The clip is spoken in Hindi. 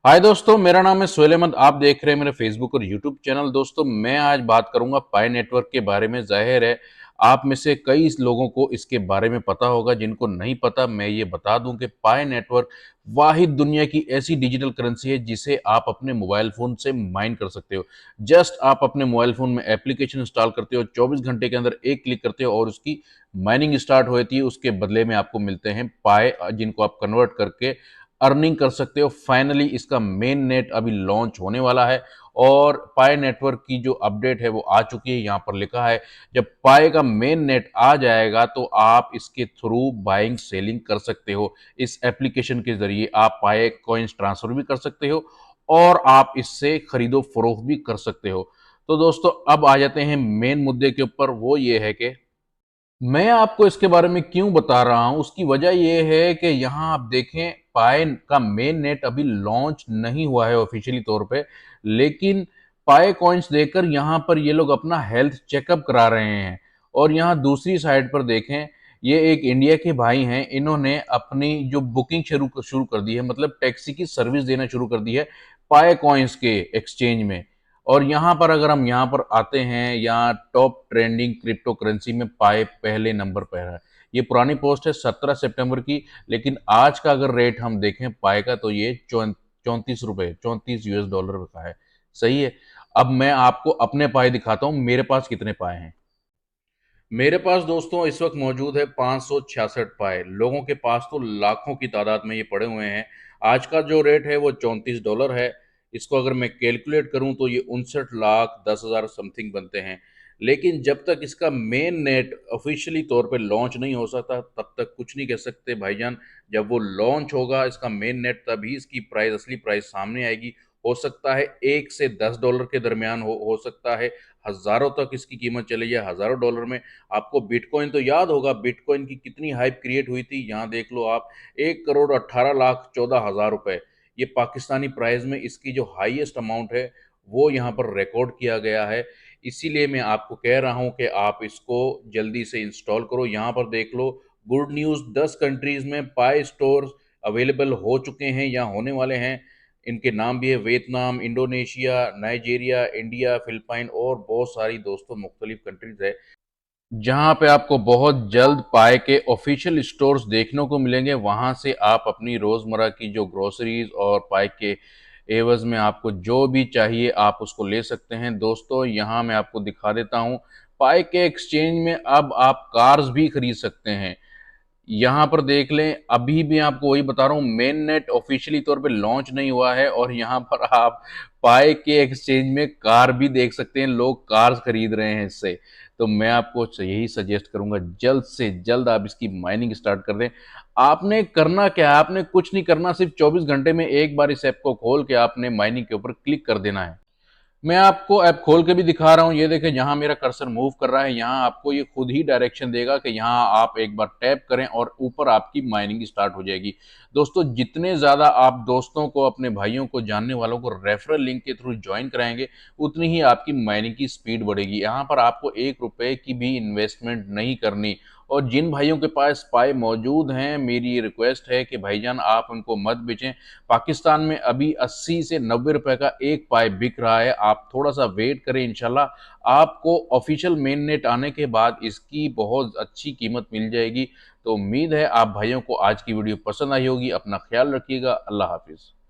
हाय दोस्तों, मेरा नाम है सोहेल अहमद। आप देख रहे हैं मेरे फेसबुक और यूट्यूब चैनल। दोस्तों, मैं आज बात करूंगा पाई नेटवर्क के बारे में। जाहिर है आप में से कई लोगों को इसके बारे में पता होगा। जिनको नहीं पता, मैं ये बता दूं कि पाई नेटवर्क वाहिद दुनिया की ऐसी डिजिटल करेंसी है जिसे आप अपने मोबाइल फ़ोन से माइन कर सकते हो। जस्ट आप अपने मोबाइल फ़ोन में एप्लीकेशन इंस्टॉल करते हो, 24 घंटे के अंदर एक क्लिक करते हो और उसकी माइनिंग स्टार्ट होती है। उसके बदले में आपको मिलते हैं पाई, जिनको आप कन्वर्ट करके अर्निंग कर सकते हो। फाइनली इसका मेन नेट अभी लॉन्च होने वाला है और पाई नेटवर्क की जो अपडेट है वो आ चुकी है। यहाँ पर लिखा है जब पाई का मेन नेट आ जाएगा तो आप इसके थ्रू बाइंग सेलिंग कर सकते हो। इस एप्लीकेशन के जरिए आप पाई कॉइन्स ट्रांसफर भी कर सकते हो और आप इससे खरीदो फरोख्त भी कर सकते हो। तो दोस्तों, अब आ जाते हैं मेन मुद्दे के ऊपर। वो ये है कि मैं आपको इसके बारे में क्यों बता रहा हूं। उसकी वजह यह है कि यहाँ आप देखें, पाई का मेन नेट अभी लॉन्च नहीं हुआ है ऑफिशियली तौर पे, लेकिन पाई कॉइन्स देकर यहाँ पर ये लोग अपना हेल्थ चेकअप करा रहे हैं। और यहाँ दूसरी साइड पर देखें, ये एक इंडिया के भाई हैं। इन्होंने अपनी जो बुकिंग शुरू शुरू कर दी है, मतलब टैक्सी की सर्विस देना शुरू कर दी है पाई कॉइन्स के एक्सचेंज में। और यहाँ पर अगर हम यहाँ पर आते हैं, यहाँ टॉप ट्रेंडिंग क्रिप्टो करेंसी में पाई पहले नंबर पर है। ये पुरानी पोस्ट है 17 सितंबर की, लेकिन आज का अगर रेट हम देखें पाई का, तो ये 34 रुपए, 34 US डॉलर का है। सही है। अब मैं आपको अपने पाई दिखाता हूँ, मेरे पास कितने पाए हैं। मेरे पास दोस्तों इस वक्त मौजूद है 566 पाए। लोगों के पास तो लाखों की तादाद में ये पड़े हुए हैं। आज का जो रेट है वो 34 डॉलर है। इसको अगर मैं कैलकुलेट करूं तो ये 59,10,000 समथिंग बनते हैं। लेकिन जब तक इसका मेन नेट ऑफिशियली तौर पे लॉन्च नहीं हो सकता, तब तक कुछ नहीं कह सकते भाईजान। जब वो लॉन्च होगा इसका मेन नेट, तभी इसकी प्राइस, असली प्राइस सामने आएगी। हो सकता है 1 से 10 डॉलर के दरमियान हो सकता है हज़ारों तक इसकी कीमत चली जाए, हज़ारों डॉलर में। आपको बिटकॉइन तो याद होगा, बिटकॉइन की कितनी हाइप क्रिएट हुई थी। यहाँ देख लो आप, 1,18,14,000 रुपए। ये पाकिस्तानी प्राइस में इसकी जो हाईएस्ट अमाउंट है वो यहाँ पर रिकॉर्ड किया गया है। इसीलिए मैं आपको कह रहा हूँ कि आप इसको जल्दी से इंस्टॉल करो। यहाँ पर देख लो, गुड न्यूज़, 10 कंट्रीज में पाई स्टोर अवेलेबल हो चुके हैं या होने वाले हैं। इनके नाम भी है Vietnam, Indonesia, Nigeria, India, Philippine और बहुत सारी दोस्तों मुख्तलिफ कंट्रीज है जहाँ पे आपको बहुत जल्द पाई के ऑफिशियल स्टोर्स देखने को मिलेंगे। वहाँ से आप अपनी रोज़मर्रा की जो ग्रोसरीज और पाई के एवज़ में आपको जो भी चाहिए आप उसको ले सकते हैं। दोस्तों, यहाँ मैं आपको दिखा देता हूँ, पाई के एक्सचेंज में अब आप कार्स भी खरीद सकते हैं। यहाँ पर देख लें, अभी भी आपको वही बता रहा हूँ, मेन नेट ऑफिशियली तौर पे लॉन्च नहीं हुआ है और यहाँ पर आप पाई के एक्सचेंज में कार भी देख सकते हैं। लोग कार्स खरीद रहे हैं इससे। तो मैं आपको यही सजेस्ट करूंगा, जल्द से जल्द आप इसकी माइनिंग स्टार्ट कर दें। आपने करना क्या है? आपने कुछ नहीं करना, सिर्फ 24 घंटे में एक बार इस ऐप को खोल के आपने माइनिंग के ऊपर क्लिक कर देना है। मैं आपको ऐप खोल के भी दिखा रहा हूँ। ये देखें, जहाँ मेरा कर्सर मूव कर रहा है, यहाँ आपको ये खुद ही डायरेक्शन देगा कि यहाँ आप एक बार टैप करें और ऊपर आपकी माइनिंग स्टार्ट हो जाएगी। दोस्तों, जितने ज़्यादा आप दोस्तों को, अपने भाइयों को, जानने वालों को रेफरल लिंक के थ्रू ज्वाइन कराएंगे, उतनी ही आपकी माइनिंग की स्पीड बढ़ेगी। यहाँ पर आपको 1 रुपए की भी इन्वेस्टमेंट नहीं करनी। और जिन भाइयों के पास पाई मौजूद हैं, मेरी ये रिक्वेस्ट है कि भाईजान आप उनको मत बेचें। पाकिस्तान में अभी 80 से 90 रुपए का एक पाई बिक रहा है। आप थोड़ा सा वेट करें, इंशाल्लाह आपको ऑफिशियल मेन नेट आने के बाद इसकी बहुत अच्छी कीमत मिल जाएगी। तो उम्मीद है आप भाइयों को आज की वीडियो पसंद आई होगी। अपना ख्याल रखिएगा। अल्लाह हाफिज़।